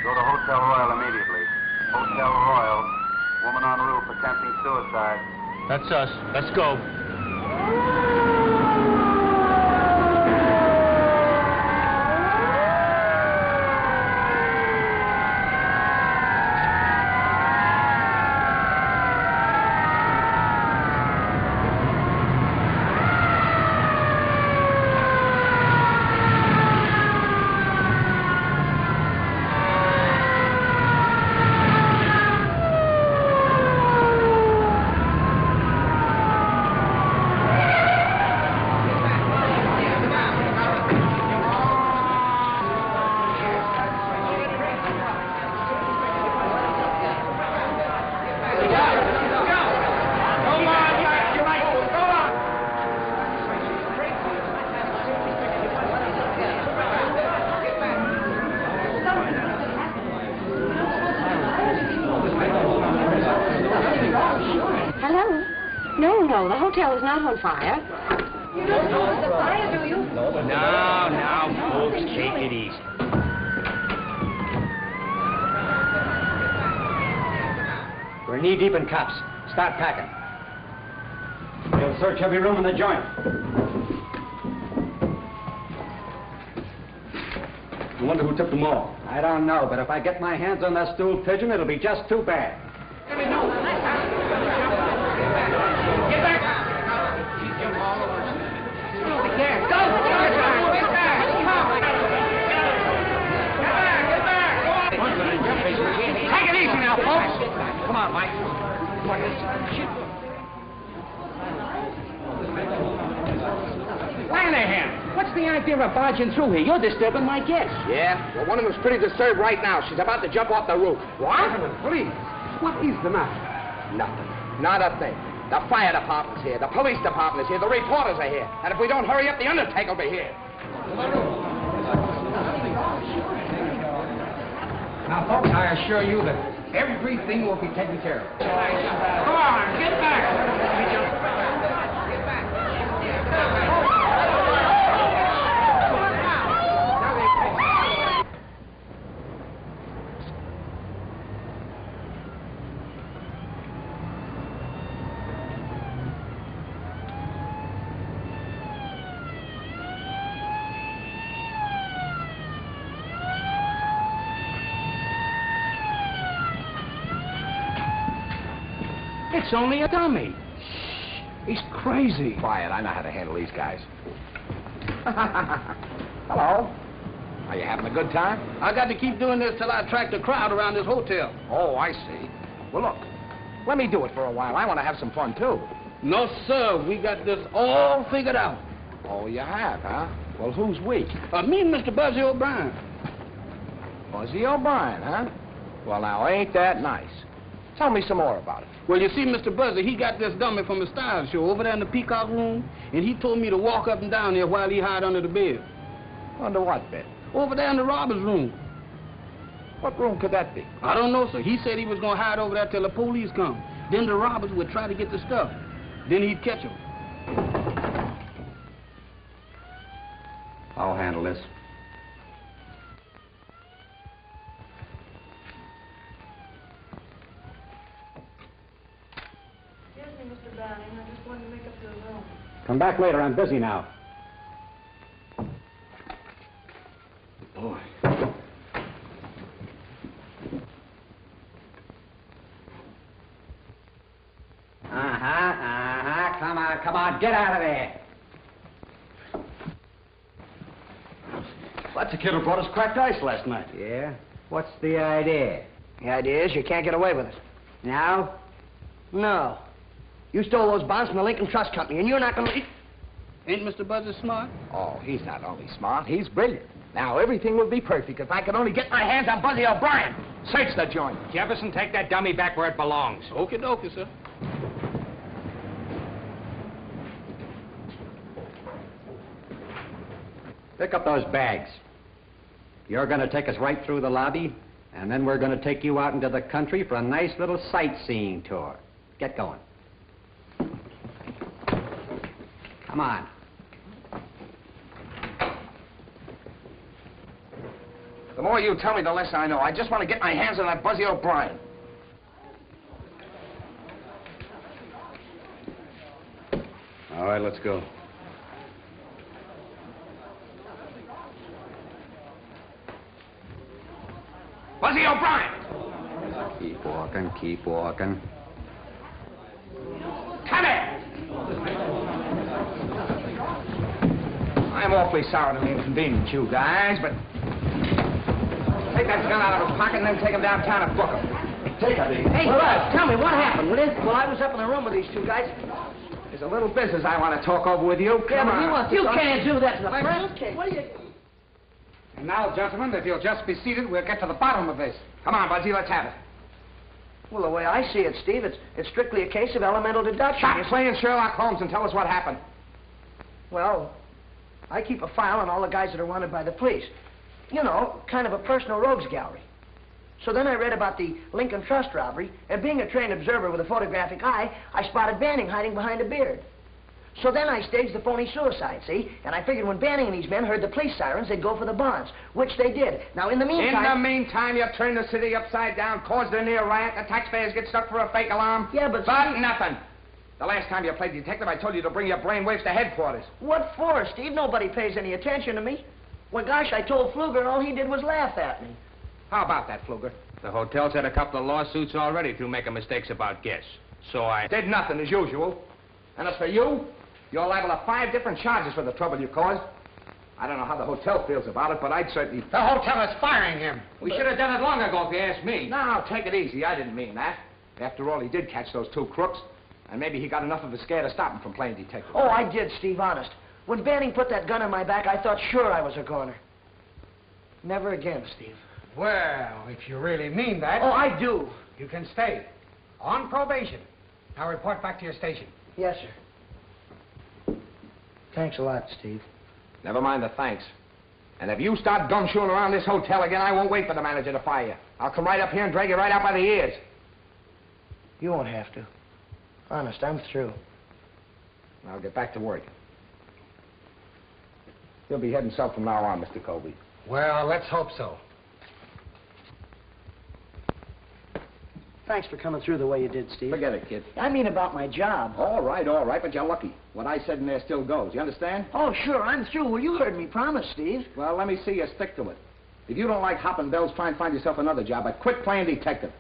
Go to Hotel Royal immediately. Hotel Royal. Woman on roof attempting suicide. That's us. Let's go. Is not on fire. You don't know it's a fire, do you? Now, folks, take it easy. We're knee-deep in cops. Start packing. We'll search every room in the joint. I wonder who took them all. I don't know, but if I get my hands on that stool pigeon, it'll be just too bad. Take it easy now, folks. Come on, Mike. Lanahan, what's the idea of barging through here? You're disturbing my guests. Yeah? Well, one of them's pretty disturbed right now. She's about to jump off the roof. What? Please. What is the matter? Nothing. Not a thing. The fire department's here. The police department is here. The reporters are here. And if we don't hurry up, the undertaker will be here. Now, folks, I assure you that everything will be taken care of. Come on, get back. It's only a dummy. Shh. He's crazy. Quiet. I know how to handle these guys. Hello. Are you having a good time? I got to keep doing this till I attract a crowd around this hotel. Oh, I see. Well, look. Let me do it for a while. I want to have some fun, too. No, sir. We got this all figured out. Oh, you have, huh? Well, who's we? Me and Mr. Buzzy O'Brien. Buzzy O'Brien, huh? Well, now, ain't that nice? Tell me some more about it. Well, you see, Mr. Buzzy, he got this dummy from the style show over there in the Peacock room, and he told me to walk up and down there while he hide under the bed. Under what bed? Over there in the robber's room. What room could that be? I don't know, sir. He said he was going to hide over there till the police come. Then the robbers would try to get the stuff. Then he'd catch them. I'll handle this. Come back later. I'm busy now. Boy. Come on. Get out of there. That's the kid who brought us cracked ice last night. Yeah? What's the idea? The idea is you can't get away with it. Now? No. You stole those bonds from the Lincoln Trust Company, and you're not going to... Ain't Mr. Buzzy smart? Oh, he's not only smart, he's brilliant. Now, everything will be perfect if I can only get my hands on Buzzy O'Brien. Search the joint. Jefferson, take that dummy back where it belongs. Okie dokie, sir. Pick up those bags. You're going to take us right through the lobby, and then we're going to take you out into the country for a nice little sightseeing tour. Get going. Come on. The more you tell me, the less I know. I just want to get my hands on that Buzzy O'Brien. All right, let's go. Buzzy O'Brien! Keep walking, keep walking. Come here! I'm awfully sorry to inconvenience you guys, but... Take that gun out of his pocket and then take him downtown and book him. Take it easy. Hey, tell me, what happened, will you? Well, I was up in the room with these two guys. There's a little business I want to talk over with you. Come on. You can't do that to the press. What are you... And now, gentlemen, if you'll just be seated, we'll get to the bottom of this. Come on, Buzzy, let's have it. Well, the way I see it, Steve, it's strictly a case of elemental deduction. Stop playing Sherlock Holmes and tell us what happened. Well, I keep a file on all the guys that are wanted by the police. You know, kind of a personal rogues gallery. So then I read about the Lincoln Trust robbery, and being a trained observer with a photographic eye, I spotted Banning hiding behind a beard. So then I staged the phony suicide, see? And I figured when Banning and these men heard the police sirens, they'd go for the bonds, which they did. Now, in the meantime... you turned the city upside down, caused a near riot, the taxpayers get stuck for a fake alarm. Yeah, but... nothing. The last time you played detective, I told you to bring your brainwaves to headquarters. What for, Steve? Nobody pays any attention to me. Well, gosh, I told Fluger, and all he did was laugh at me. How about that, Fluger? The hotel's had a couple of lawsuits already through making mistakes about guests. So I... Did nothing, as usual. And as for you, you're liable to 5 different charges for the trouble you caused. I don't know how the hotel feels about it, but I'd certainly... The hotel is firing him. We should have done it long ago, if you ask me. No, take it easy. I didn't mean that. After all, he did catch those 2 crooks. And maybe he got enough of a scare to stop him from playing detective. Oh, I did, Steve, honest. When Banning put that gun on my back, I thought sure I was a goner. Never again, Steve. Well, if you really mean that... Oh, I do. You can stay. On probation. Now report back to your station. Yes, sir. Thanks a lot, Steve. Never mind the thanks. And if you start gumshoeing around this hotel again, I won't wait for the manager to fire you. I'll come right up here and drag you right out by the ears. You won't have to. Honest, I'm through. I'll get back to work. You'll be heading south from now on, Mr. Colby. Well, let's hope so. Thanks for coming through the way you did, Steve. Forget it, kid. I mean about my job. All right, but you're lucky. What I said in there still goes. You understand? Oh, sure, I'm through. Well, you heard me promise, Steve. Well, let me see you stick to it. If you don't like hopping bells, try and find yourself another job, but quit playing detective.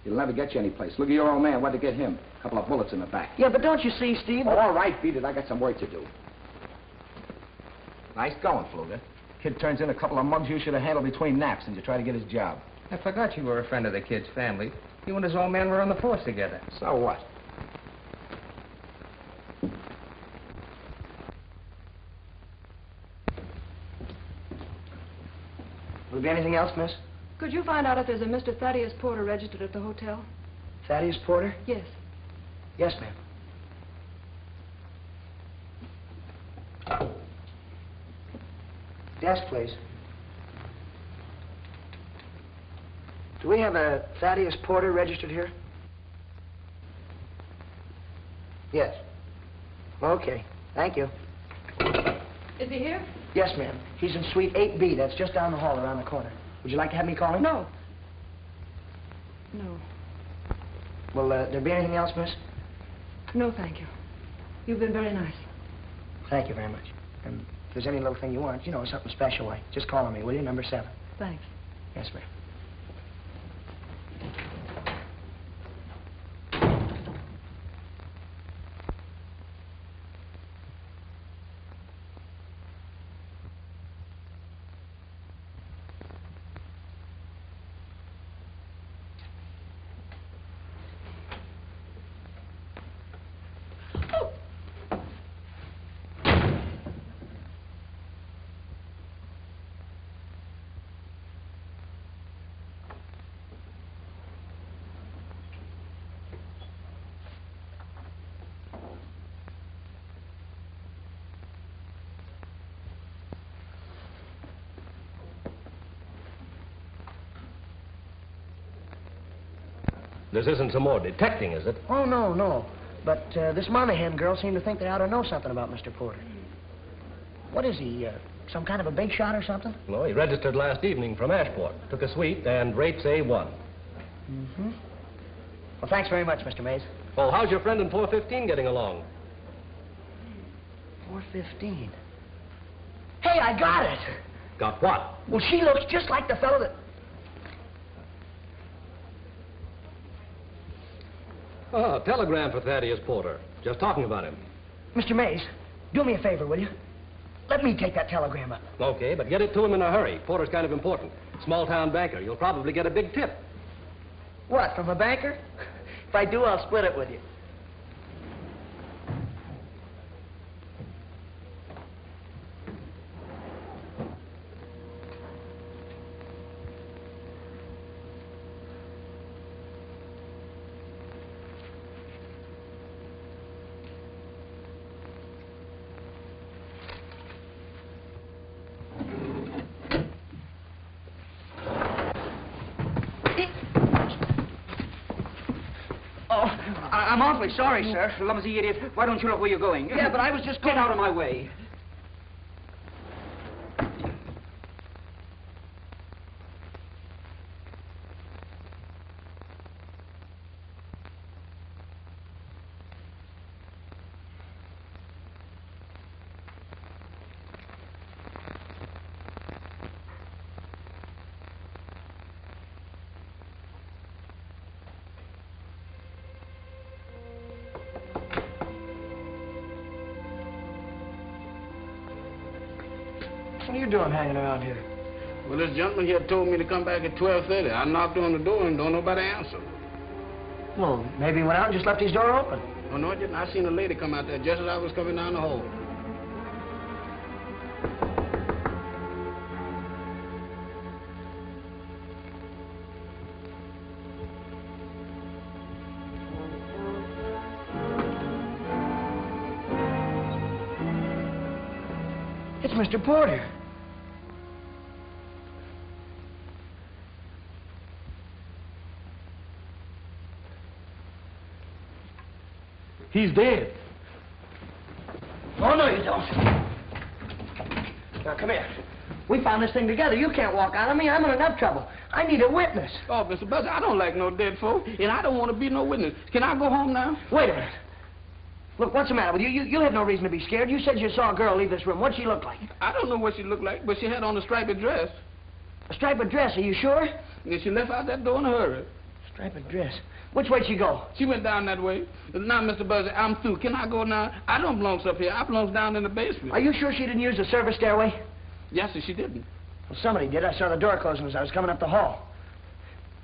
It'll never get you anyplace. Look at your old man. What'd to get him? A couple of bullets in the back. Yeah, but don't you see, Steve? All right, beat it. I got some work to do. Nice going, Fluger. Kid turns in a couple of mugs you should have handled between naps and you try to get his job. I forgot you were a friend of the kid's family. You and his old man were on the force together. So what? Will there be anything else, miss? Could you find out if there's a Mr. Thaddeus Porter registered at the hotel? Thaddeus Porter? Yes. Yes, ma'am. Desk, please. Do we have a Thaddeus Porter registered here? Yes. Okay. Thank you. Is he here? Yes, ma'am. He's in suite 8B. That's just down the hall around the corner. Would you like to have me call him? No. No. Will there be anything else, miss? No, thank you. You've been very nice. Thank you very much. And if there's any little thing you want, you know, something special like, just call on me, will you? Number 7. Thanks. Yes, ma'am. This isn't some more detecting, is it? Oh, no, no. But this Monahan girl seemed to think they ought to know something about Mr. Porter. What is he, Some kind of a big shot or something? No, he registered last evening from Ashport. Took a suite and rates A1. Mm-hmm. Well, thanks very much, Mr. Mace. Oh, how's your friend in 415 getting along? 415. Hey, I got it! Got what? Well, she looks just like the fellow that... Oh, telegram for Thaddeus Porter. Just talking about him. Mr. Mace, do me a favor, will you? Let me take that telegram up. Okay, but get it to him in a hurry. Porter's kind of important. Small-town banker. You'll probably get a big tip. What, from a banker? If I do, I'll split it with you. I'm awfully sorry, sir. Clumsy idiot. Why don't you look where you're going? Yeah, but I was just going... Get out of my way. What are you doing hanging around here? Well, this gentleman here told me to come back at 12:30. I knocked on the door and don't nobody answer. Well, maybe he went out and just left his door open. Oh, no, I didn't. I seen a lady come out there just as I was coming down the hall. It's Mr. Porter. He's dead. Oh, no, you don't. Now, come here. We found this thing together. You can't walk out on me. I'm in enough trouble. I need a witness. Oh, Mr. Buzzy, I don't like no dead folk, and I don't want to be no witness. Can I go home now? Wait a minute. Look, what's the matter with you? You have no reason to be scared. You said you saw a girl leave this room. What'd she look like? I don't know what she looked like, but she had on a striped dress. A striped dress, are you sure? And she left out that door in a hurry. Striped dress. Which way'd she go? She went down that way. Now, Mr. Buzzy, I'm through. Can I go now? I don't belong up here. I belong down in the basement. Are you sure she didn't use the service stairway? Yes, sir, she didn't. Well, somebody did. I saw the door closing as I was coming up the hall.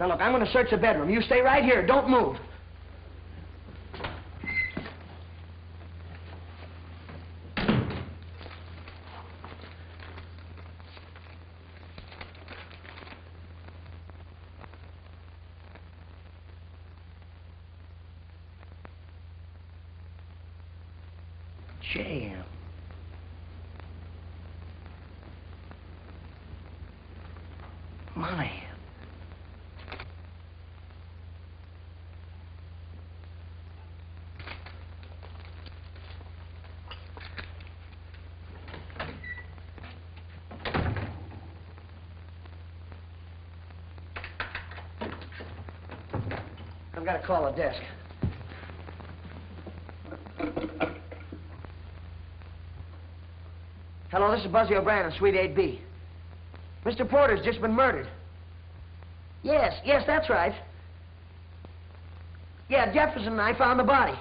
Now, look, I'm going to search the bedroom. You stay right here. Don't move. Jam. Monahan. I've got to call the desk. Hello, this is Buzzy O'Brien of Suite 8B. Mr. Porter's just been murdered. Yes, that's right. Yeah, Jefferson and I found the body.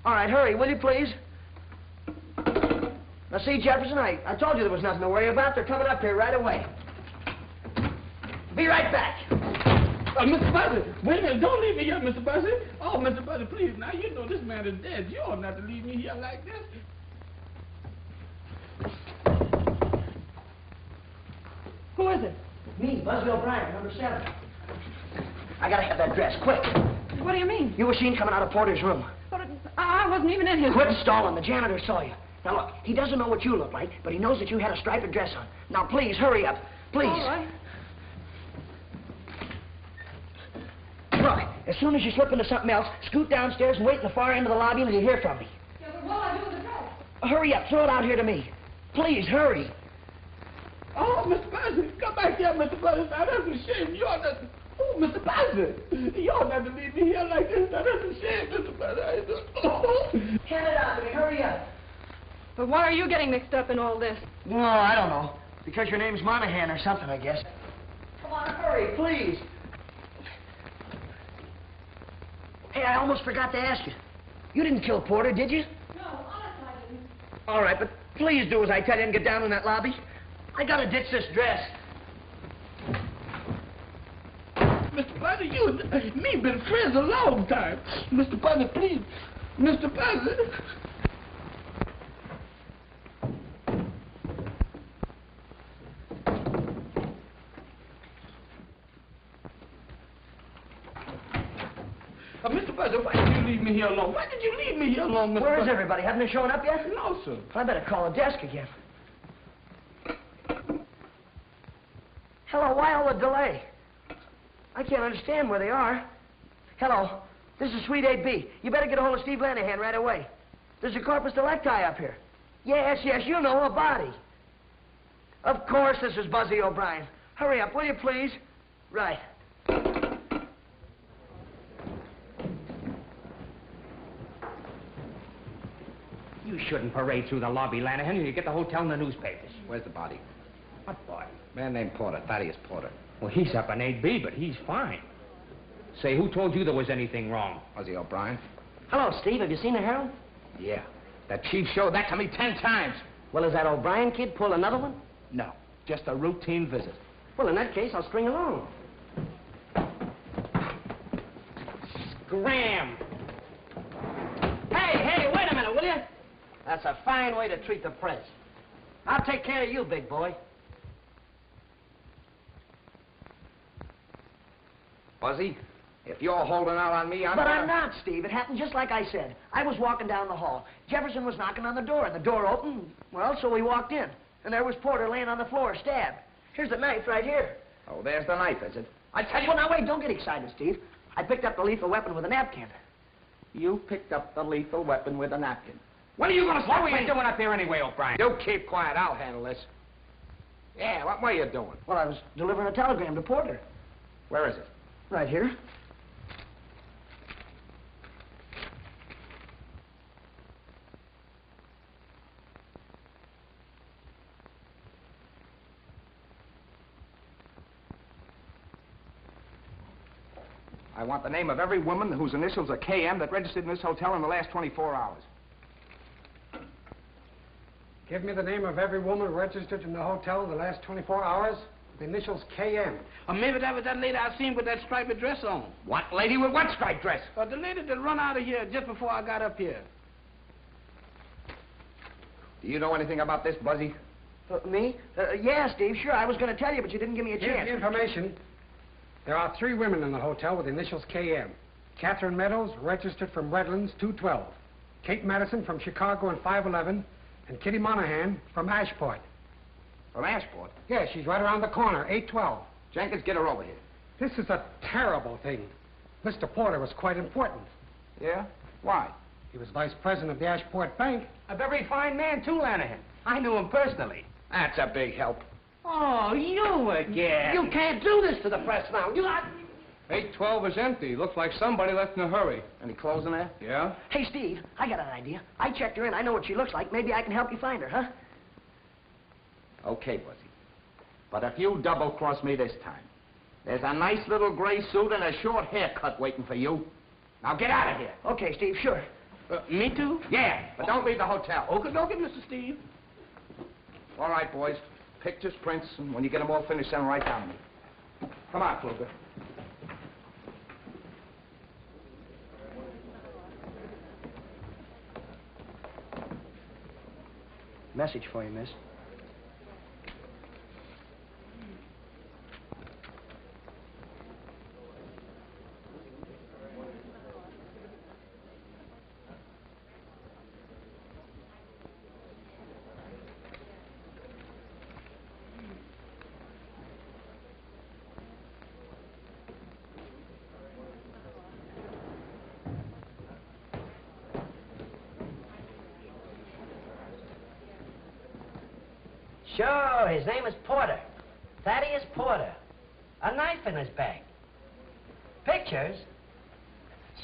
All right, hurry, will you, please? Now, see, Jefferson, I told you there was nothing to worry about. They're coming up here right away. Be right back. Mr. Buzzy, wait a minute. Don't leave me here, Mr. Buzzy. Oh, Mr. Buzzy, please. Now, you know this man is dead. You ought not to leave me here like this. Who is it? Me, Buzzy O'Brien, number 7. I gotta have that dress, quick. What do you mean? You were seen coming out of Porter's room. But I wasn't even in his... Quit stalling. The janitor saw you. Now, look, he doesn't know what you look like, but he knows that you had a striped dress on. Now, please, hurry up. Please. All right. Look, as soon as you slip into something else, scoot downstairs and wait in the far end of the lobby until you hear from me. Yeah, but what'll I do with the dress? Hurry up. Throw it out here to me. Please, hurry. here, Mr. Buzzy. Now, that's a shame. You ought not... Oh, Mr. Buzzy. You ought not to leave me here like this. Now, that's a shame, Mr. Buzzy. Hand it out to me. Hurry up. But why are you getting mixed up in all this? No, I don't know. Because your name's Monahan or something, I guess. Come on, hurry, please. Hey, I almost forgot to ask you. You didn't kill Porter, did you? No, honest I didn't. All right, but please do as I tell you and get down in that lobby. I gotta ditch this dress. Mr. Buzzy, you and me been friends a long time. Mr. Buzzy, please. Mr. Buzzy. Mr. Buzzy, why did you leave me here alone? Why did you leave me here alone, Mr. Where's Buzzy? everybody? Haven't they shown up yet? No, sir. I better call the desk again. Hello, why all the delay? I can't understand where they are. Hello, this is Suite 8B. You better get a hold of Steve Lanahan right away. There's a corpus delicti up here. Yes, you know, a body. Of course, this is Buzzy O'Brien. Hurry up, will you, please? Right. You shouldn't parade through the lobby, Lanahan. You get the hotel in the newspapers. Where's the body? What body? Man named Porter, Thaddeus Porter. Well, he's up in 8B, but he's fine. Say, who told you there was anything wrong? Buzzy O'Brien? Hello, Steve. Have you seen the Herald? Yeah. That chief showed that to me 10 times. Well, has that O'Brien kid pulled another one? No, just a routine visit. Well, in that case, I'll string along. Scram! Hey, wait a minute, will you? That's a fine way to treat the press. I'll take care of you, big boy. Buzzy, if you're holding out on me, But I'm not, Steve. It happened just like I said. I was walking down the hall. Jefferson was knocking on the door, and the door opened. Well, so we walked in. And there was Porter laying on the floor, stabbed. Here's the knife right here. Oh, there's the knife, is it? I tell you... Well, now, wait, don't get excited, Steve. I picked up the lethal weapon with a napkin. You picked up the lethal weapon with a napkin. When are you going to stop? What were you doing up here anyway, O'Brien? You keep quiet. I'll handle this. Yeah, what were you doing? Well, I was delivering a telegram to Porter. Where is it? Right here. I want the name of every woman whose initials are KM that registered in this hotel in the last 24 hours. Give me the name of every woman registered in the hotel in the last 24 hours. The initials KM. Or maybe that was that lady I seen with that striped dress on. What lady with what striped dress? The lady that run out of here just before I got up here. Do you know anything about this, Buzzy? Me? Yeah, Steve, sure. I was going to tell you, but you didn't give me a Here's chance. the information. There are 3 women in the hotel with the initials KM. Catherine Meadows, registered from Redlands, 212. Kate Madison from Chicago and 511. And Kitty Monahan from Ashport. From Ashport? Yeah, she's right around the corner, 812. Jenkins, get her over here. This is a terrible thing. Mr. Porter was quite important. Yeah? Why? He was vice president of the Ashport Bank. A very fine man, too, Lanahan. I knew him personally. That's a big help. Oh, you again. You can't do this to the press now. You not... 812 is empty. Looks like somebody left in a hurry. Any clothes in there? Yeah? Hey, Steve, I got an idea. I checked her in. I know what she looks like. Maybe I can help you find her, huh? Okay, Buzzy. But if you double-cross me this time, there's a nice little gray suit and a short haircut waiting for you. Now get out of here. Okay, Steve, sure. Me too? Yeah, but don't leave the hotel. Okay, Mr. Steve. All right, boys. Pictures, prints, and when you get them all finished, send them right down to me. Come on, Fluger. Message for you, miss. Sure, his name is Porter. Thaddeus Porter. A knife in his bag. Pictures?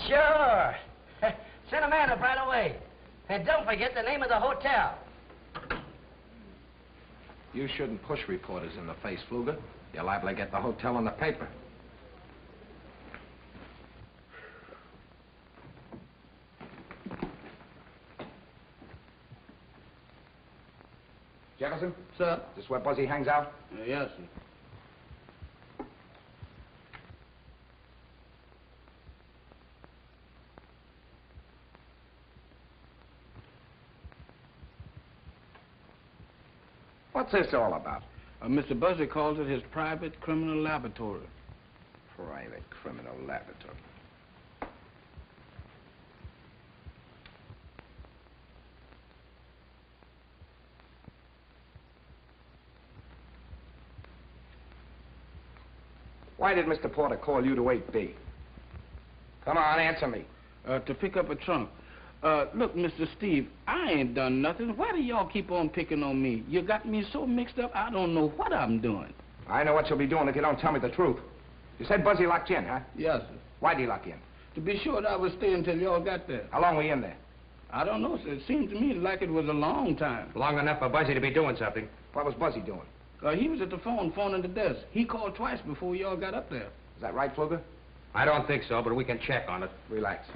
Sure. Send a man up right away. And don't forget the name of the hotel. You shouldn't push reporters in the face, Fluger. You're liable to get the hotel in the paper. Jefferson? Sir? Is this where Buzzy hangs out? Yes, sir. What's this all about? Mr. Buzzy calls it his private criminal laboratory. Private criminal laboratory. Why did Mr. Porter call you to 8B? Come on, answer me. To pick up a trunk. Look, Mr. Steve, I ain't done nothing. Why do y'all keep on picking on me? You got me so mixed up, I don't know what I'm doing. I know what you'll be doing if you don't tell me the truth. You said Buzzy locked you in, huh? Yes, sir. Why'd he lock you in? To be sure that I would stay until y'all got there. How long were you in there? I don't know, sir. It seemed to me like it was a long time. Long enough for Buzzy to be doing something. What was Buzzy doing? He was at the phoning the desk. He called twice before y'all got up there. Is that right, Fluger? I don't think so, but we can check on it. Relax.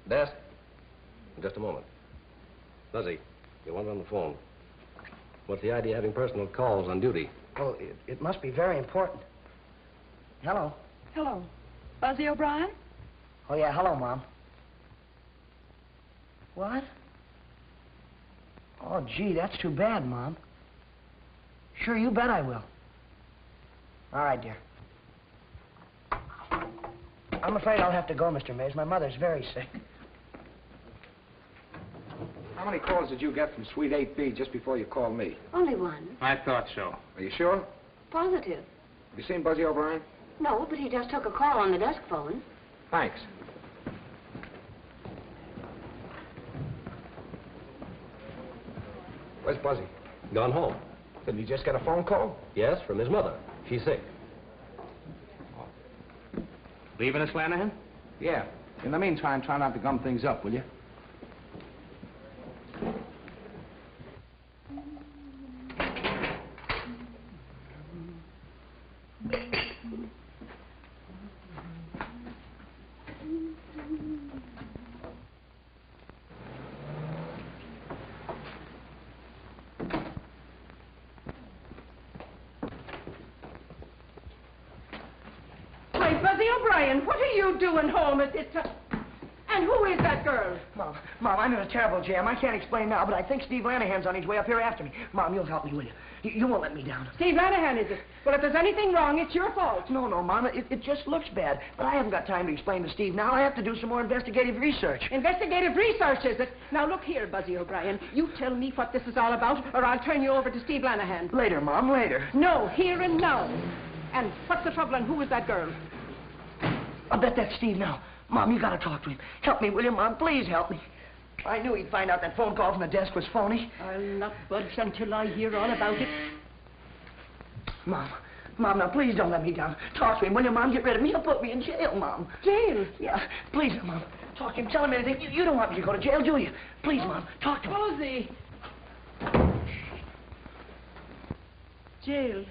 Desk? Just a moment. Buzzy, you want on the phone. What's the idea of having personal calls on duty? Well, it must be very important. Hello. Hello. Buzzy O'Brien? Oh, yeah, hello, Mom. What? Oh, gee, that's too bad, Mom. Sure, you bet I will. All right, dear. I'm afraid I'll have to go, Mr. Mays. My mother's very sick. How many calls did you get from Suite 8B just before you called me? Only one. I thought so. Are you sure? Positive. Have you seen Buzzy O'Brien? No, but he just took a call on the desk phone. Thanks. Where's Buzzy? Gone home. Did he just get a phone call? Yes, from his mother. She's sick. Leaving us, Lanahan? Yeah. In the meantime, try not to gum things up, will you? Buzzy O'Brien, what are you doing home at this time? And who is that girl? Mom, I'm in a terrible jam. I can't explain now, but I think Steve Lanahan's on his way up here after me. Mom, you'll help me, will you? You won't let me down. Steve Lanahan, is it? Well, if there's anything wrong, it's your fault. No, Mom, it just looks bad. But I haven't got time to explain to Steve now. I have to do some more investigative research. Investigative research, is it? Now, look here, Buzzy O'Brien. You tell me what this is all about, or I'll turn you over to Steve Lanahan. Later, Mom, later. No, here and now. And what's the trouble, and who is that girl? I'll bet that's Steve now. Mom, you gotta talk to him. Help me, will you, Mom? Please help me. I knew he'd find out that phone call from the desk was phony. I'll not budge until I hear all about it. Mom, now please don't let me down. Talk to him, will you, Mom? Get rid of me. He'll put me in jail, Mom. Jail? Yeah, please, Mom. Talk to him. Tell him anything. You don't want me to go to jail, do you? Please, Mom. Talk to him. Buzzy. Jail.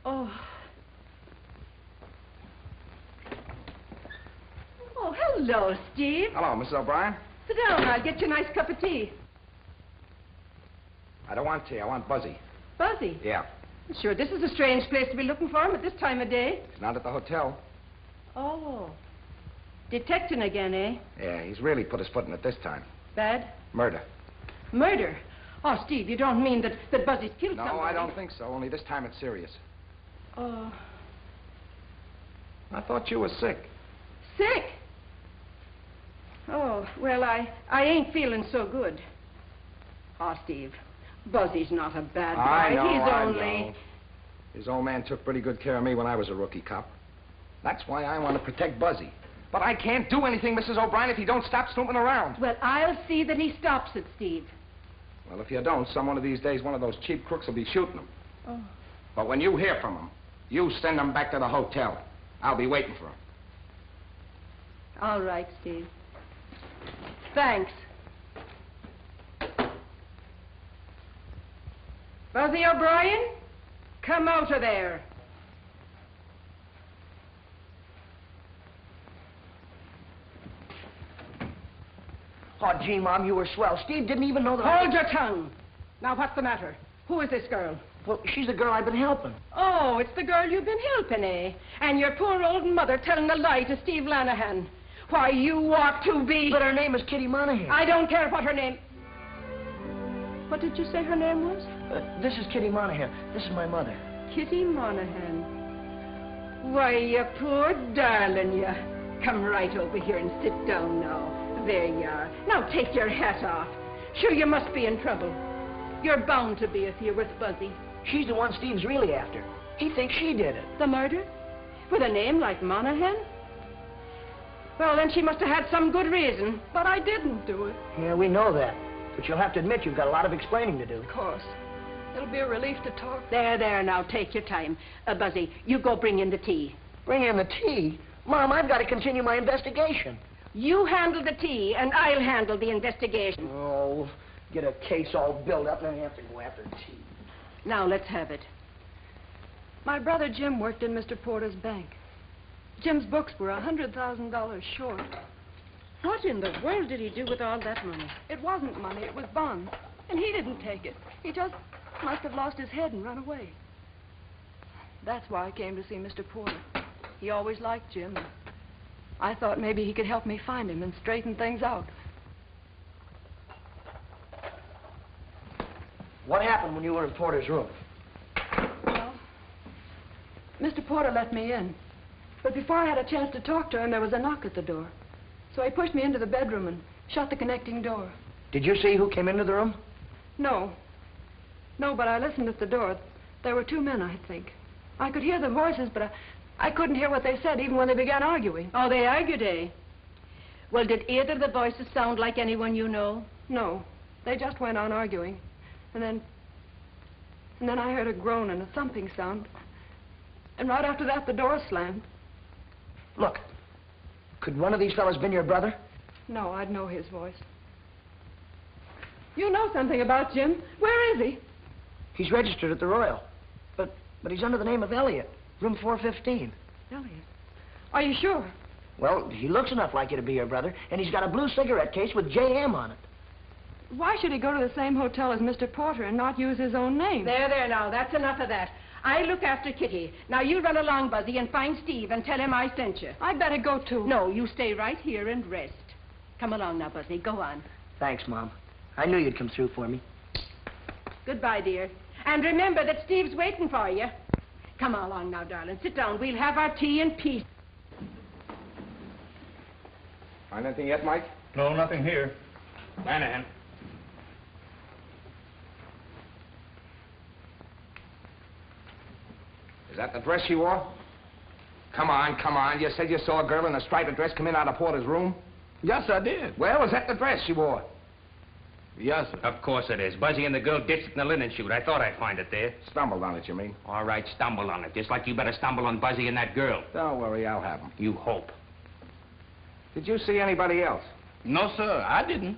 Oh. Oh, hello, Steve. Hello, Mrs. O'Brien. Sit down. I'll get you a nice cup of tea. I don't want tea. I want Buzzy. Buzzy? Yeah. Sure, this is a strange place to be looking for him at this time of day. He's not at the hotel. Oh. Detecting again, eh? Yeah, he's really put his foot in it this time. Bad? Murder. Murder? Oh, Steve, you don't mean that Buzzy's killed somebody? No, I don't think so. Only this time it's serious. Oh. I thought you were sick. Sick? Oh, well, I ain't feeling so good. Oh, Steve, Buzzy's not a bad boy. I know, He's I only... know. His old man took pretty good care of me when I was a rookie cop. That's why I want to protect Buzzy. But I can't do anything, Mrs. O'Brien, if you don't stop snooping around. Well, I'll see that he stops it, Steve. Well, if you don't, some one of these days, one of those cheap crooks will be shooting him. Oh. But when you hear from him, you send him back to the hotel. I'll be waiting for him. All right, Steve. Thanks. Buzzy O'Brien, come out of there. Oh, gee, Mom, you were swell. Steve didn't even know that. Hold your tongue. Now, what's the matter? Who is this girl? Well, she's the girl I've been helping. Oh, it's the girl you've been helping, eh? And your poor old mother telling a lie to Steve Lanahan. Why, you ought to be... But her name is Kitty Monahan. I don't care what her name... What did you say her name was? This is Kitty Monahan. This is my mother. Kitty Monahan. Why, you poor darling, you. Come right over here and sit down now. There you are. Now take your hat off. Sure, you must be in trouble. You're bound to be if you're with Buzzy. She's the one Steve's really after. He thinks she did it. The murder? With a name like Monahan? Well, then she must have had some good reason. But I didn't do it. Yeah, we know that. But you'll have to admit you've got a lot of explaining to do. Of course. It'll be a relief to talk. There, now, take your time. Buzzy, you go bring in the tea. Bring in the tea? Mom, I've got to continue my investigation. You handle the tea, and I'll handle the investigation. Oh, get a case all built up, and then you have to go after tea. Now, let's have it. My brother Jim worked in Mr. Porter's bank. Jim's books were $100,000 short. What in the world did he do with all that money? It wasn't money, it was bonds. And he didn't take it. He just must have lost his head and run away. That's why I came to see Mr. Porter. He always liked Jim. I thought maybe he could help me find him and straighten things out. What happened when you were in Porter's room? Well, Mr. Porter let me in. But before I had a chance to talk to him, there was a knock at the door. So he pushed me into the bedroom and shut the connecting door. Did you see who came into the room? No, but I listened at the door. There were two men, I think. I could hear the voices, but I couldn't hear what they said, even when they began arguing. Oh, they argued, eh? Well, did either of the voices sound like anyone you know? No, they just went on arguing. And then I heard a groan and a thumping sound. And right after that, the door slammed. Look, could one of these fellas been your brother? No, I'd know his voice. You know something about Jim. Where is he? He's registered at the Royal. But he's under the name of Elliott, room 415. Elliott? Are you sure? Well, he looks enough like you to be your brother, and he's got a blue cigarette case with J.M. on it. Why should he go to the same hotel as Mr. Porter and not use his own name? There, now, that's enough of that. I look after Kitty. Now, you run along, Buzzy, and find Steve and tell him I sent you. I'd better go, too. No, you stay right here and rest. Come along now, Buzzy. Go on. Thanks, Mom. I knew you'd come through for me. Goodbye, dear. And remember that Steve's waiting for you. Come along now, darling. Sit down. We'll have our tea in peace. Find anything yet, Mike? No, nothing here. Lanahan. Is that the dress she wore? Come on. You said you saw a girl in a striped dress come in out of Porter's room? Yes, I did. Well, is that the dress she wore? Yes, sir. Of course it is. Buzzy and the girl ditched it in the linen chute. I thought I'd find it there. Stumbled on it, you mean? All right, stumble on it. Just like you better stumble on Buzzy and that girl. Don't worry, I'll have them. You hope. Did you see anybody else? No, sir, I didn't.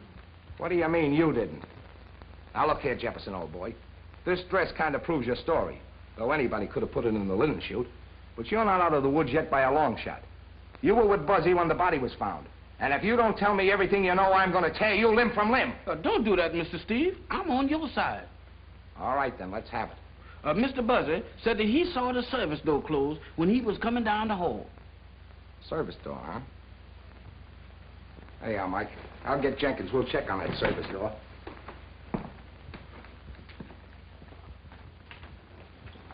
What do you mean, you didn't? Now, look here, Jefferson, old boy. This dress kind of proves your story. Though anybody could have put it in the linen chute. But you're not out of the woods yet by a long shot. You were with Buzzy when the body was found. And if you don't tell me everything you know, I'm going to tear you limb from limb. Don't do that, Mr. Steve. I'm on your side. All right, then, let's have it. Mr. Buzzy said that he saw the service door closed when he was coming down the hall. Service door, huh? There you are, Mike. I'll get Jenkins. We'll check on that service door.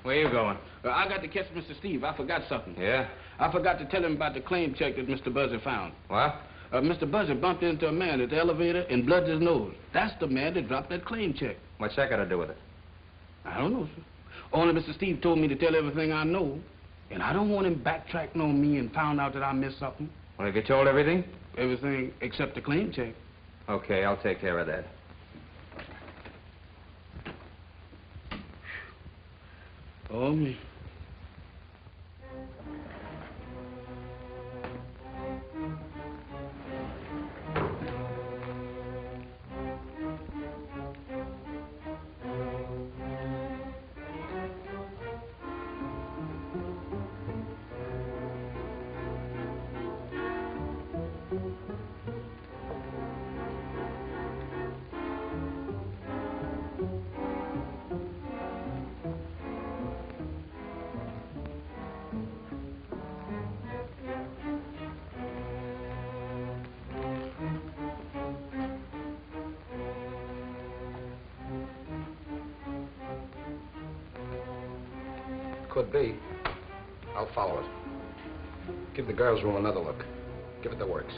Where you going? I got to catch Mr. Steve. I forgot something. Yeah? I forgot to tell him about the claim check that Mr. Buzzy found. What? Mr. Buzzy bumped into a man at the elevator and bludged his nose. That's the man that dropped that claim check. What's that got to do with it? I don't know, sir. Only Mr. Steve told me to tell everything I know. And I don't want him backtracking on me and found out that I missed something. Well, have you told everything? Everything except the claim check. Okay, I'll take care of that. Oh, me. Could be. I'll follow it. Give the girls' room another look. Give it the works.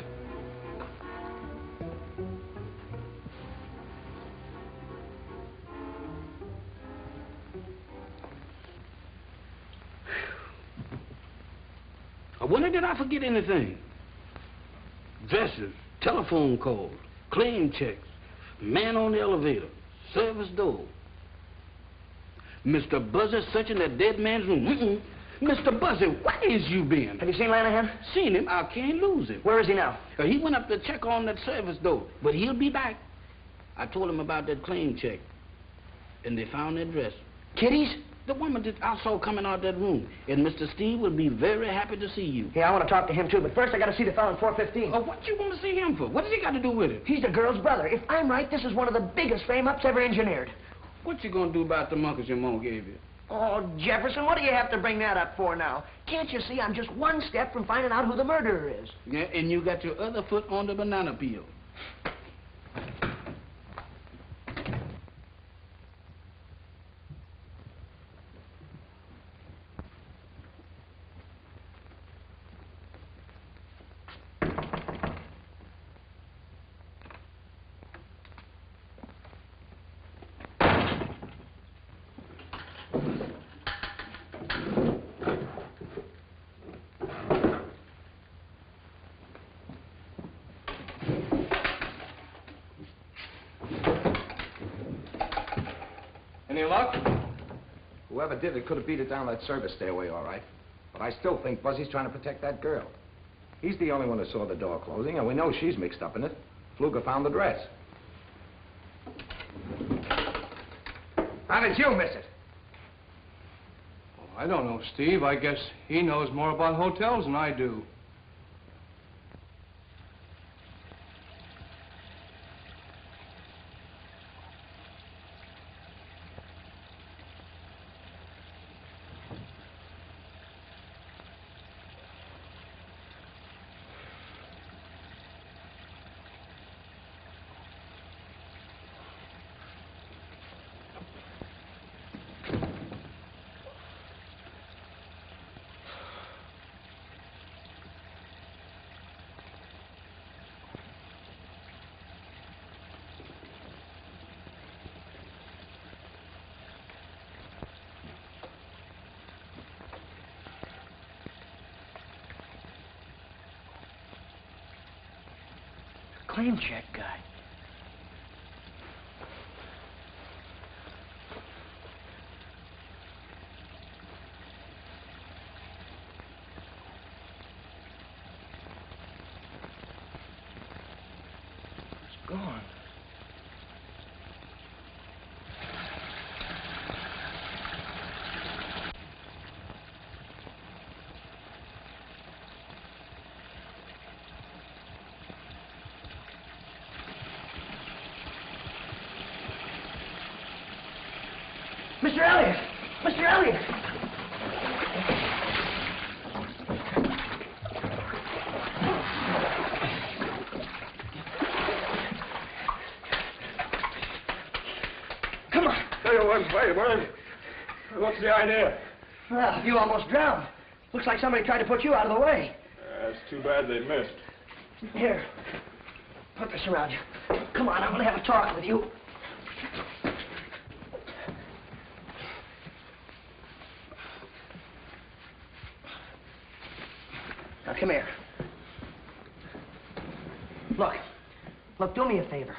I wonder did I forget anything? Dresses, telephone calls, claim checks, man on the elevator, service door. Mr. Buzzy searching that dead man's room. Mr. Buzzy, where is you been? Have you seen Lanahan? Seen him. I can't lose him. Where is he now? He went up to check on that service door, but he'll be back. I told him about that claim check, and they found that dress. Kitty's? The woman that I saw coming out that room. And Mr. Steve will be very happy to see you. Yeah, I want to talk to him, too, but first I got to see the fellow in 415. Oh, what you want to see him for? What has he got to do with it? He's the girl's brother. If I'm right, this is one of the biggest frame-ups ever engineered. What you gonna do about the monkeys your mom gave you? Oh, Jefferson, what do you have to bring that up for now? Can't you see I'm just one step from finding out who the murderer is? Yeah, and you got your other foot on the banana peel. Any luck? Whoever did it could have beat it down that service stairway, all right. But I still think Buzzy's trying to protect that girl. He's the only one that saw the door closing, and we know she's mixed up in it. Fluger found the dress. How did you miss it? Oh, I don't know, Steve. I guess he knows more about hotels than I do. Claim check guy. It's gone. Mr. Elliott! Mr. Elliott! Come on. Hey, wait. What's the idea? Well, you almost drowned. Looks like somebody tried to put you out of the way. It's too bad they missed. Here, put this around you. Come on, I'm going to have a talk with you. Look, do me a favor.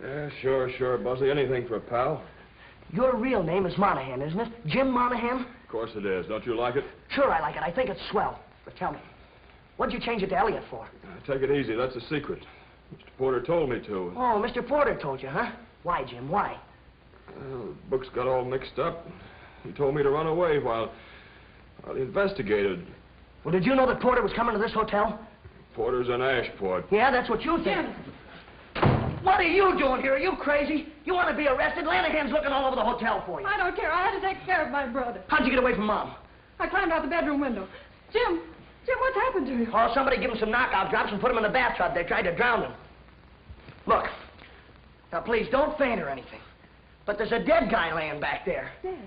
Yeah, sure, Buzzy. Anything for a pal. Your real name is Monahan, isn't it? Jim Monahan? Of course it is. Don't you like it? Sure, I like it. I think it's swell. But tell me, what'd you change it to Elliott for? Take it easy. That's a secret. Mr. Porter told me to. Oh, Mr. Porter told you, huh? Why, Jim? Why? Well, the books got all mixed up. He told me to run away while he investigated. Well, did you know that Porter was coming to this hotel? Porter's in Ashport. Yeah, that's what you think. What are you doing here? Are you crazy? You want to be arrested? Lanahan's looking all over the hotel for you. I don't care. I had to take care of my brother. How'd you get away from Mom? I climbed out the bedroom window. Jim, what's happened to you? Oh, somebody give him some knockout drops and put him in the bathtub. They tried to drown him. Look, now please don't faint or anything. But there's a dead guy laying back there. Dead?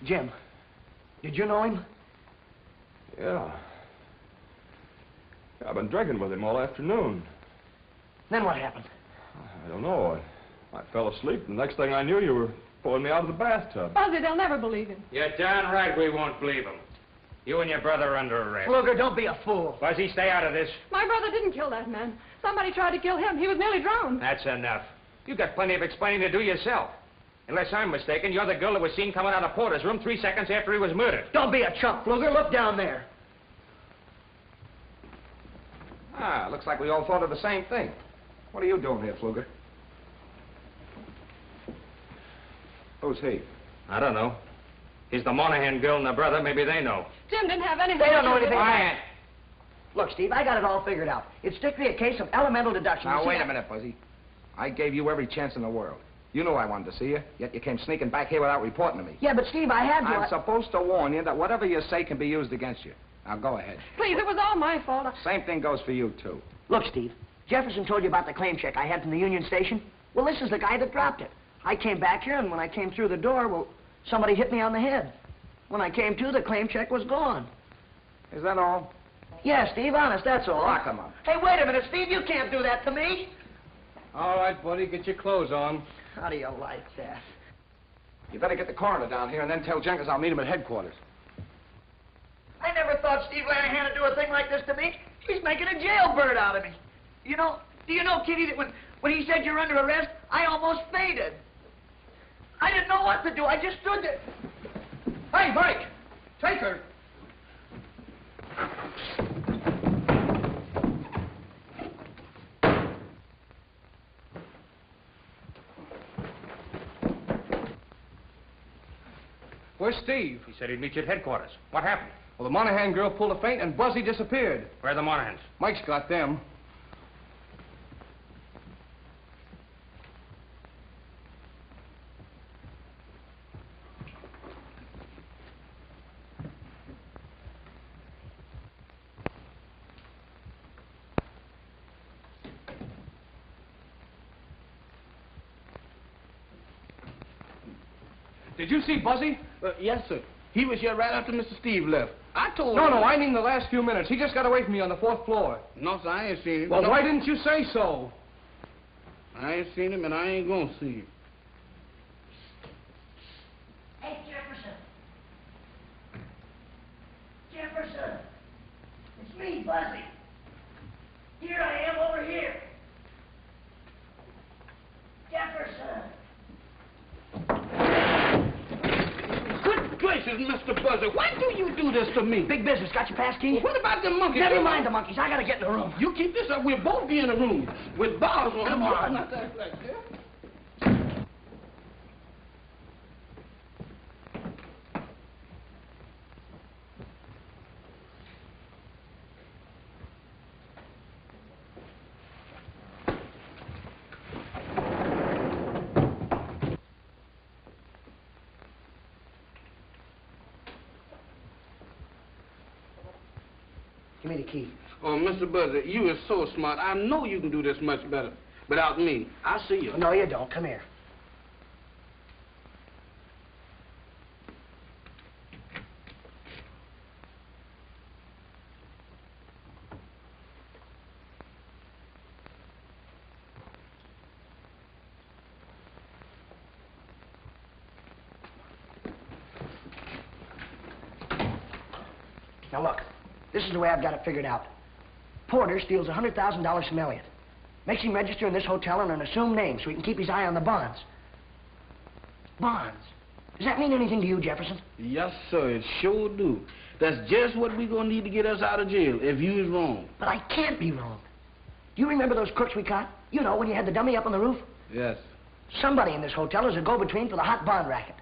Jim, did you know him? Yeah. I've been drinking with him all afternoon. Then what happened? I don't know. I fell asleep, and the next thing I knew, you were pulling me out of the bathtub. Buzzy, they'll never believe him. You're darn right we won't believe him. You and your brother are under arrest. Fluger, don't be a fool. Buzzy, stay out of this. My brother didn't kill that man. Somebody tried to kill him. He was nearly drowned. That's enough. You've got plenty of explaining to do yourself. Unless I'm mistaken, you're the girl that was seen coming out of Porter's room 3 seconds after he was murdered. Don't be a chump, Fluger. Look down there. Ah, looks like we all thought of the same thing. What are you doing here, Fluger? Who's he? I don't know. He's the Monahan girl and the brother. Maybe they know. Jim didn't have anything. They don't know anything. Quiet. Look, Steve, I got it all figured out. It's strictly a case of elemental deduction. Now, wait a minute, Buzzy. I gave you every chance in the world. You knew I wanted to see you, yet you came sneaking back here without reporting to me. Yeah, but Steve, I had to. I'm supposed to warn you that whatever you say can be used against you. Now, go ahead. Please, it was all my fault. Same thing goes for you, too. Look, Steve, Jefferson told you about the claim check I had from the Union Station. Well, this is the guy that dropped it. I came back here, and when I came through the door, well, somebody hit me on the head. When I came to, the claim check was gone. Is that all? Yeah, Steve, honest, that's all. Lock him up. Hey, wait a minute, Steve, you can't do that to me. All right, buddy, get your clothes on. How do you like that? You better get the coroner down here and then tell Jenkins I'll meet him at headquarters. I never thought Steve Lanahan would do a thing like this to me. He's making a jailbird out of me. Do you know, Kitty, that when he said you're under arrest, I almost fainted. I didn't know what to do. I just stood there. Hey, Mike! Take her! Where's Steve? He said he'd meet you at headquarters. What happened? Well, the Monahan girl pulled a feint and Buzzy disappeared. Where are the Monahans? Mike's got them. Did you see Buzzy? Yes, sir. He was here right after Mr. Steve left. I told him. No, I mean the last few minutes. He just got away from me on the 4th floor. No, sir, I ain't seen him. Well, No. why didn't you say so? I ain't seen him, and I ain't gonna see him. Hey, Jefferson. Jefferson. It's me, Buzzy. Here I am over here. Jefferson. Good gracious, Mr. Buzzer, why do you do this to me? Big business. Got your pass key? Well, what about the monkeys? Never mind the monkeys. I gotta get in the room. You keep this up, we'll both be in a room with bars on. Come on. Not that like that. Give me the key. Oh, Mr. Buzzer, you is so smart. I know you can do this much better without me. I'll see you. No, you don't. Come here. Now, look, this is the way I've got it figured out. Porter steals $100,000 from Elliott. Makes him register in this hotel under an assumed name so he can keep his eye on the bonds. Bonds? Does that mean anything to you, Jefferson? Yes, sir, it sure do. That's just what we're gonna need to get us out of jail, if you is wrong. But I can't be wrong. Do you remember those crooks we caught? You know, when you had the dummy up on the roof? Yes. Somebody in this hotel is a go-between for the hot bond racket.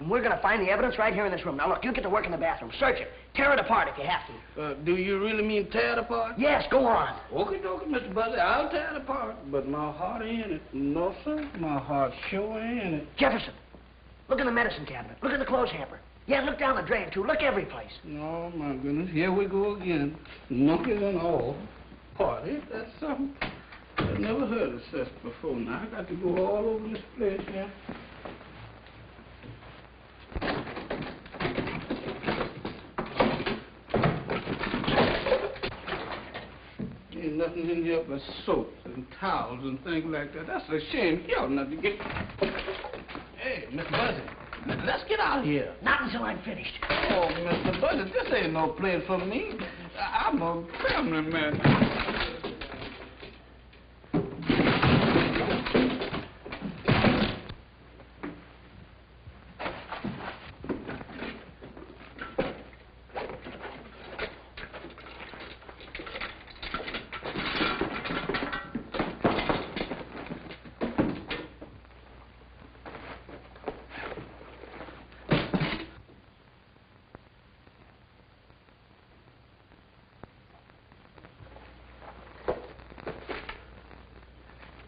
And we're gonna find the evidence right here in this room. Now, look, you get to work in the bathroom. Search it. Tear it apart if you have to. Do you really mean tear it apart? Yes, go on. Okay, Mr. Buzzy, I'll tear it apart. But my heart ain't in it. No, sir, my heart sure ain't in it. Jefferson, look in the medicine cabinet. Look in the clothes hamper. Yeah, look down the drain, too. Look every place. Oh, my goodness. Here we go again. Monkeys and all. Party, that's something. I've never heard of such before. Now, I got to go all over this place here. Ain't nothing in here but soaps and towels and things like that. That's a shame. You ought not to get... Hey, Mr. Buzzy, let's get out of here. Not until I'm finished. Oh, Mr. Buzzy, this ain't no place for me. I'm a family man.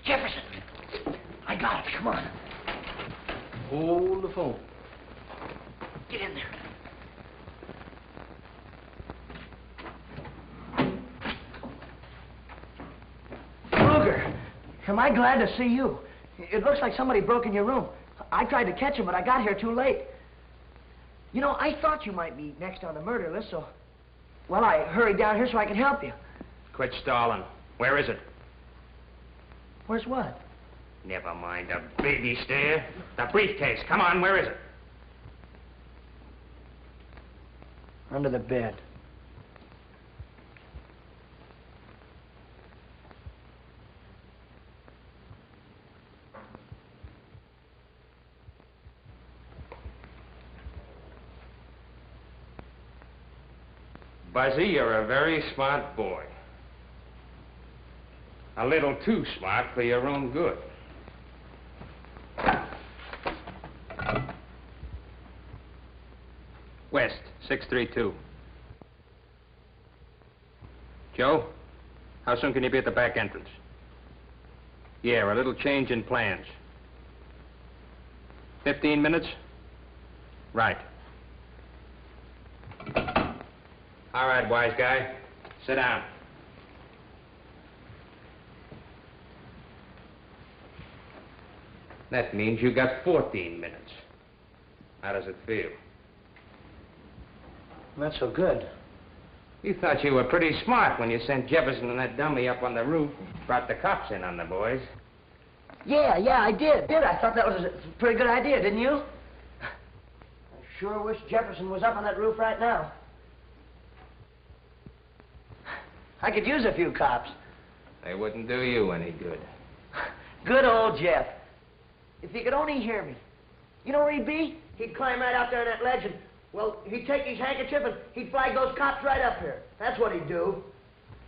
Jefferson, I got it. Come on. Hold the phone. Get in there. Fluger, am I glad to see you. It looks like somebody broke in your room. I tried to catch him, but I got here too late. You know, I thought you might be next on the murder list, so... Well, I hurried down here so I could help you. Quit stalling. Where is it? Where's what? Never mind the baby stare. The briefcase. Come on, where is it? Under the bed. Buzzy, you're a very smart boy. A little too smart for your own good. West, 632. Joe, how soon can you be at the back entrance? Yeah, a little change in plans. 15 minutes? Right. All right, wise guy. Sit down. That means you got 14 minutes. How does it feel? Not so good. You thought you were pretty smart when you sent Jefferson and that dummy up on the roof, brought the cops in on the boys. Yeah, I did. I thought that was a pretty good idea, didn't you? I sure wish Jefferson was up on that roof right now. I could use a few cops. They wouldn't do you any good. Good old Jeff. If he could only hear me. You know where he'd be? He'd climb right out there on that ledge and, well, he'd take his handkerchief and he'd flag those cops right up here. That's what he'd do.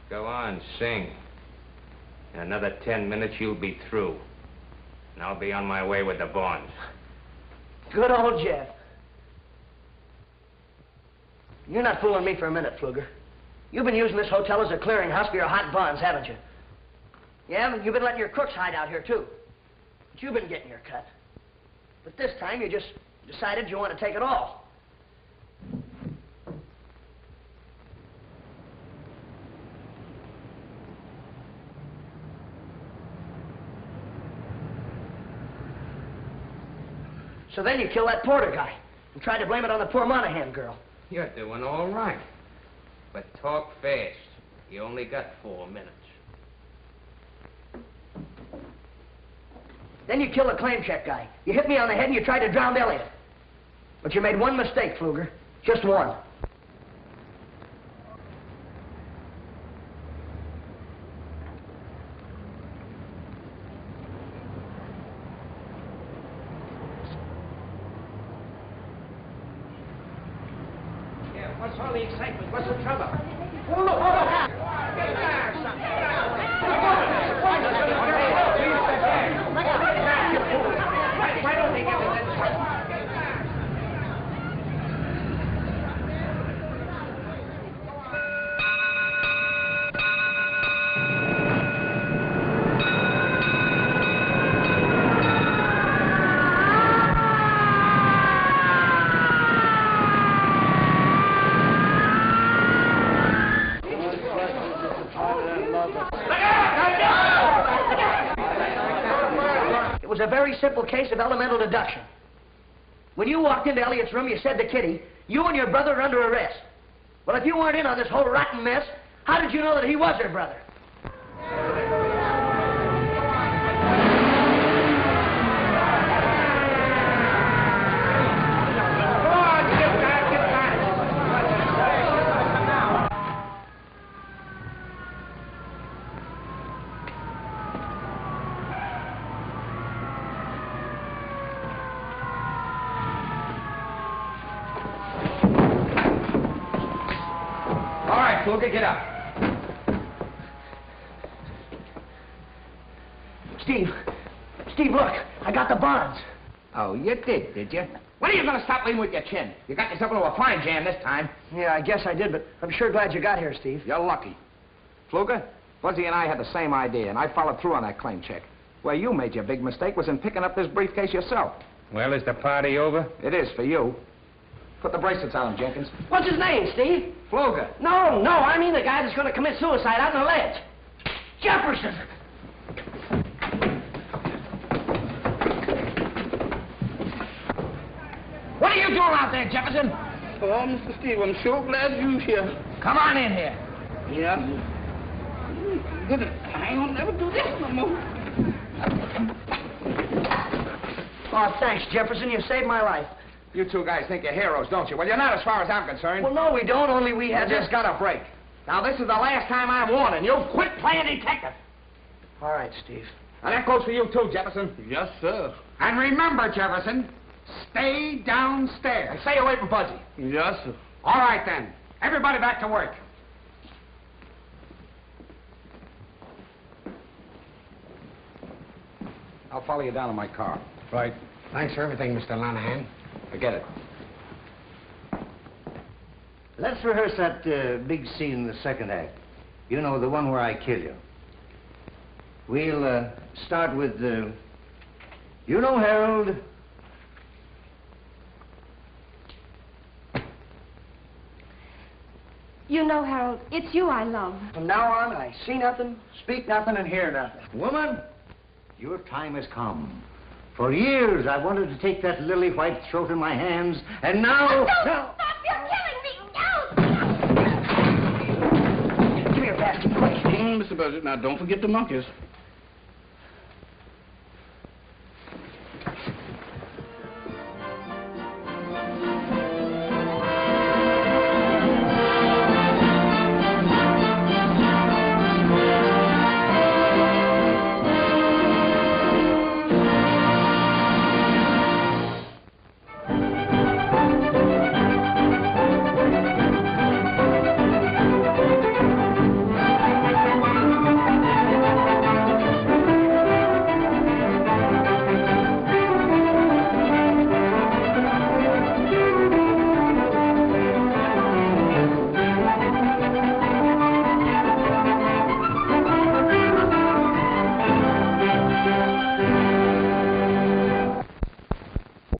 Go on, sing. In another 10 minutes, you'll be through. And I'll be on my way with the bonds. Good old Jeff. You're not fooling me for a minute, Fluger. You've been using this hotel as a clearinghouse for your hot bonds, haven't you? Yeah, but you've been letting your crooks hide out here, too. But you've been getting your cut. But this time, you just decided you want to take it all. So then you kill that Porter guy and try to blame it on the poor Monahan girl. You're doing all right. But talk fast. You only got 4 minutes. Then you kill the claim check guy. You hit me on the head and you tried to drown Elliott. But you made one mistake, Fluger. Just one. What's all the excitement? What's the trouble? Oh, look! Why don't they get it? It was a very simple case of elemental deduction. When you walked into Elliott's room, you said to Kitty, you and your brother are under arrest. Well, if you weren't in on this whole rotten mess, how did you know that he was her brother? Fluger, get up. Steve, look, I got the bonds. Oh, you did you? When are you going to stop leaning with your chin? You got yourself into a fine jam this time. Yeah, I guess I did, but I'm sure glad you got here, Steve. You're lucky. Fluger, Buzzy and I had the same idea, and I followed through on that claim check. Where you made your big mistake was in picking up this briefcase yourself. Well, is the party over? It is for you. Put the bracelets on him, Jenkins. What's his name, Steve? Fluger. No, I mean the guy that's going to commit suicide out on the ledge. Jefferson. What are you doing out there, Jefferson? Oh, Mr. Steve, I'm sure glad you're here. Come on in here. Yeah? Good. I ain't gonna never do this no more. Oh, thanks, Jefferson. You saved my life. You two guys think you're heroes, don't you? Well, you're not as far as I'm concerned. Well, no, we don't. Only we had just got a break. Now, this is the last time I'm warning you. Quit playing detective. All right, Steve. And that goes for you, too, Jefferson. Yes, sir. And remember, Jefferson, stay downstairs. And stay away from Buzzy. Yes, sir. All right, then. Everybody back to work. I'll follow you down in my car. Right. Thanks for everything, Mr. Lanahan. Forget it. Let's rehearse that big scene in the second act. You know, the one where I kill you. We'll start with, you know, Harold. You know, Harold, it's you I love. From now on, I see nothing, speak nothing, and hear nothing. Woman, your time has come. For years, I wanted to take that lily white throat in my hands, and now... No, stop! You're killing me! No! Give me your basket, quick. Mr. Buzzy, now don't forget the monkeys.